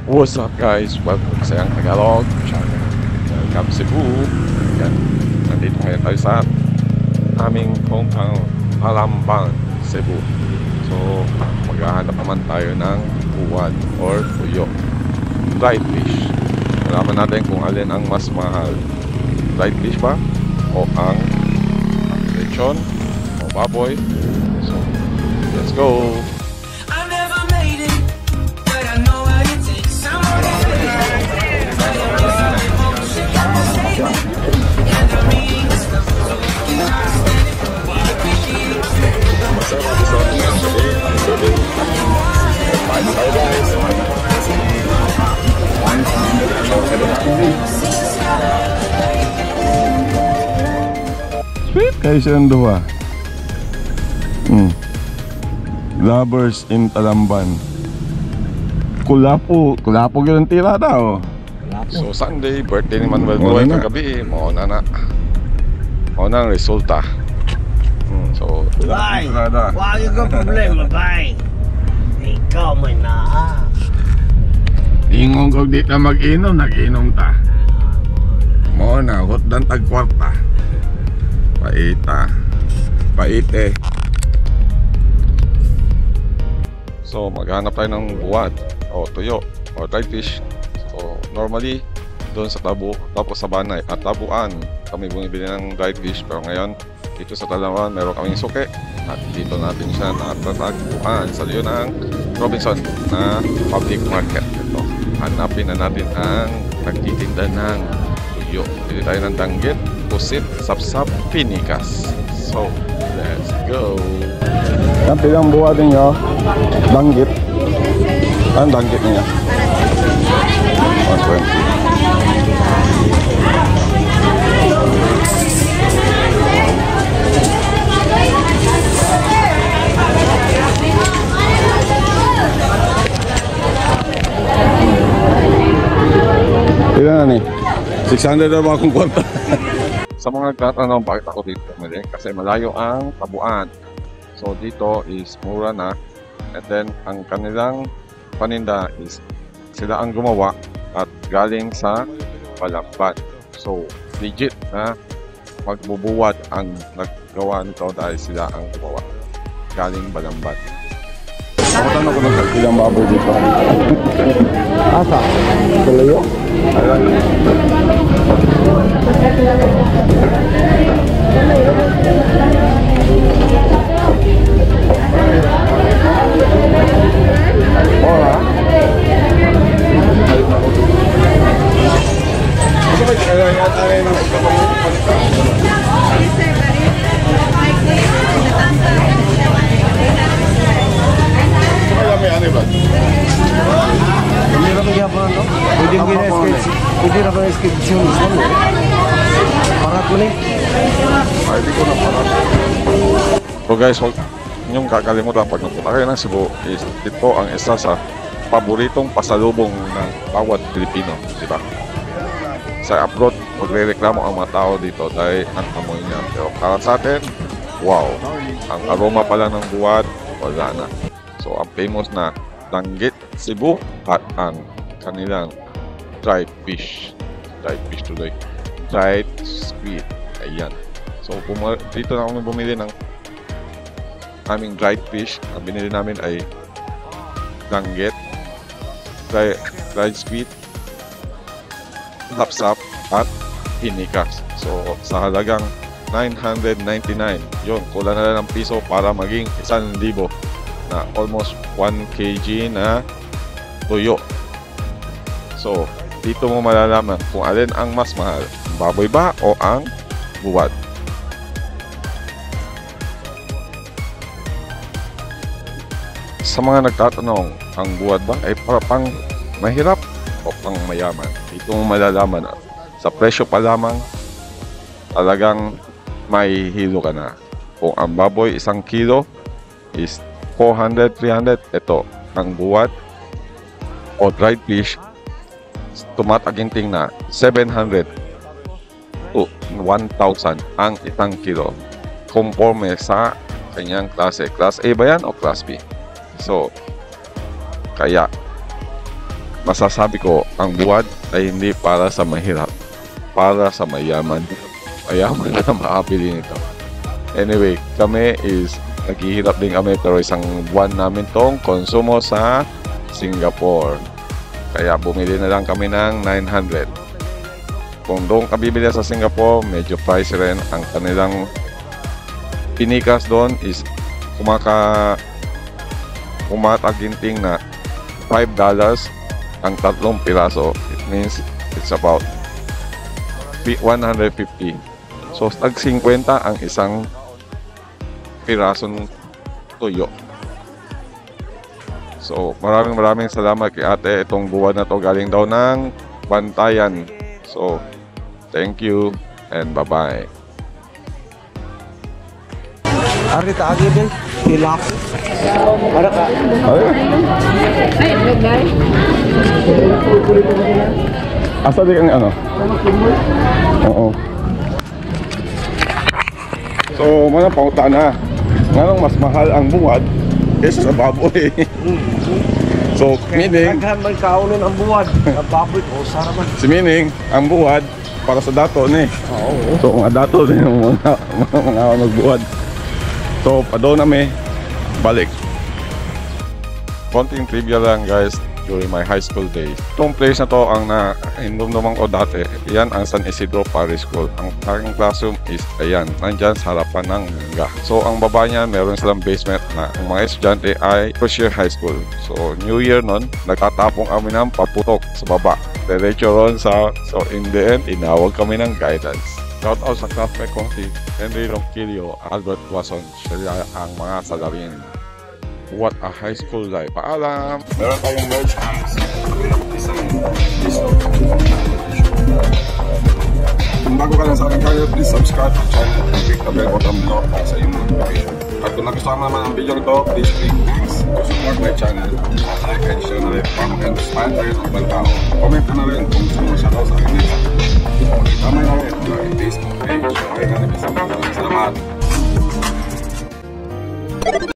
What's up guys? Welcome sa Yang Tagalog channel. Welcome Cebu. Yan. Nandito ngayon tayo sa aming hometown, Alamban, Cebu. So, maghahanap naman tayo ng buwan or tuyo. Dried fish. Malaman natin kung alin ang mas mahal. Dried fish ba? O ang lechon? O baboy? So, let's go! Sweet kayo silang dua. Lovers in Talamban. Kulapo yung tira daw. So Sunday, birthday ni Manuel Buhay kagabi. Mauna na ang resulta. So, Bay, wag yung problema, bay. Ikaw may naa. ingong kog di na mag-inom, nag-inom ta. Mauna, hot dan tagkwarta. Paite. So, maghanap tayo ng buwad o tuyo o dried fish. So, normally, doon sa tapos sa Banay at Tabuan kami bumibili ng dried fish, pero ngayon dito sa Talamban meron kaming suke at dito natin siya natatagpuan sa liyo ng Robinson na public market. Ito, hanapin na natin ang nagtitinda ng tuyo. Pili tayo ng danggit, pusit, sapsap, pinikas. So, let's go! Ang pilang buwan ninyo, danggit. Ang danggit niya? 120. Ilan na ni? 600 na ba akong kwarta? Sa mga nagtatanong bakit ako dito bumili, kasi malayo ang Tabuan. So dito is mura na, and then ang kanilang paninda is sila ang gumawa at galing sa Balamban. So legit na magbubuwad ang naggawa nito dahil sila ang gumawa galing Balamban. Pakutan ako ng ilang baboy dito. Asa? Kalayo? Ayan. Hola. Pwede na ba sketch yung isang mo? Parat mo rin? Ay, di ko na parat. So guys, huwag niyong kakalimutan pag nagpunta kayo ng Cebu is ito ang isa sa paboritong pasalubong ng bawat Pilipino, di ba? Sa abroad, magre-reklamo ang mga tao dito dahil ang amoy niya. Pero para sa atin, wow! Ang aroma pala ng buwad, wala na. So ang famous na danggit Cebu at ang kanilang dried fish tuloy, dried squid, ayan. So dito na kami bumili ng aming dried fish. Ang binili namin ay danggit, dried squid, lapsap at pinikas. So sa halagang 999, yun, kulang na lang ng piso para maging 1,000 na almost 1 kg na tuyo. So dito mo malalaman kung alin ang mas mahal, baboy ba o ang buwad. Sa mga nagtatanong, ang buwad ba ay para pang mahirap o pang mayaman, dito mo malalaman sa presyo pa lamang, talagang may hilo ka na. Kung ang baboy 1 kilo is 400, 300, ito ang buwad o dried fish tumataginting na 700 to 1,000 ang 1 kilo conforme sa kanyang klase. Class A ba yan o Class B? So, kaya masasabi ko, ang buwad ay hindi para sa mahirap, para sa mayaman. Mayaman na makabili nito. Anyway, kami is naghihirap din kami pero isang buwan namin tong konsumo sa Singapore. Kaya bumili na lang kami ng 900. Kung doon ka bibili sa Singapore, medyo pricey rin. Ang kanilang pinikas doon is kumataginting na $5 ang 3 piraso. It means it's about 150. So, tag 50 ang isang pirasong tuyo. So, maraming salamat kay ate. Itong buwan na to galing daw ng Bantayan. So, thank you and bye-bye. Ari tagi din. Hilap. Ada ka? Ay, bagay. Asa di kang ano? Oo. So, mga pauta na. Nganong mas mahal ang buwad kaysa sa baboy. So, meaning, Daghan man kaunon ang buwan. Ang baboy ko saraman. si meaning, ang buwad para sa dato ni. Oo. So, mga dato din ang mga magbuwad. So, padon nami, balik. Konting trivia lang guys, during my high school days. Itong place na to ang nainumduman ko dati. Yan ang San Isidro Parish School. Ang aking classroom is ayan, nandyan sa harapan ng mangga. So, ang baba niya, meron silang basement na ang mga estudyante ay first year high school. So, New Year nun, nagtatapong kami ng paputok sa baba. Diretso ron so in the end, inawag kami ng guidance. Shout out sa classmate kong si Henry Ronquillo, Albert Wason, sila ang mga salarin. What a high school life. Paalam! Meron tayong merch hands. Kung bago ka lang sa aking channel, please subscribe to the channel and click the bell button below para sa iyong notification. At kung nagustuhan mo naman ang video nito, please click links to support my channel. At like and share na rin para mag-inspire tayo ng ibang tao. Comment na rin kung gusto mo siya daw sa akin nito.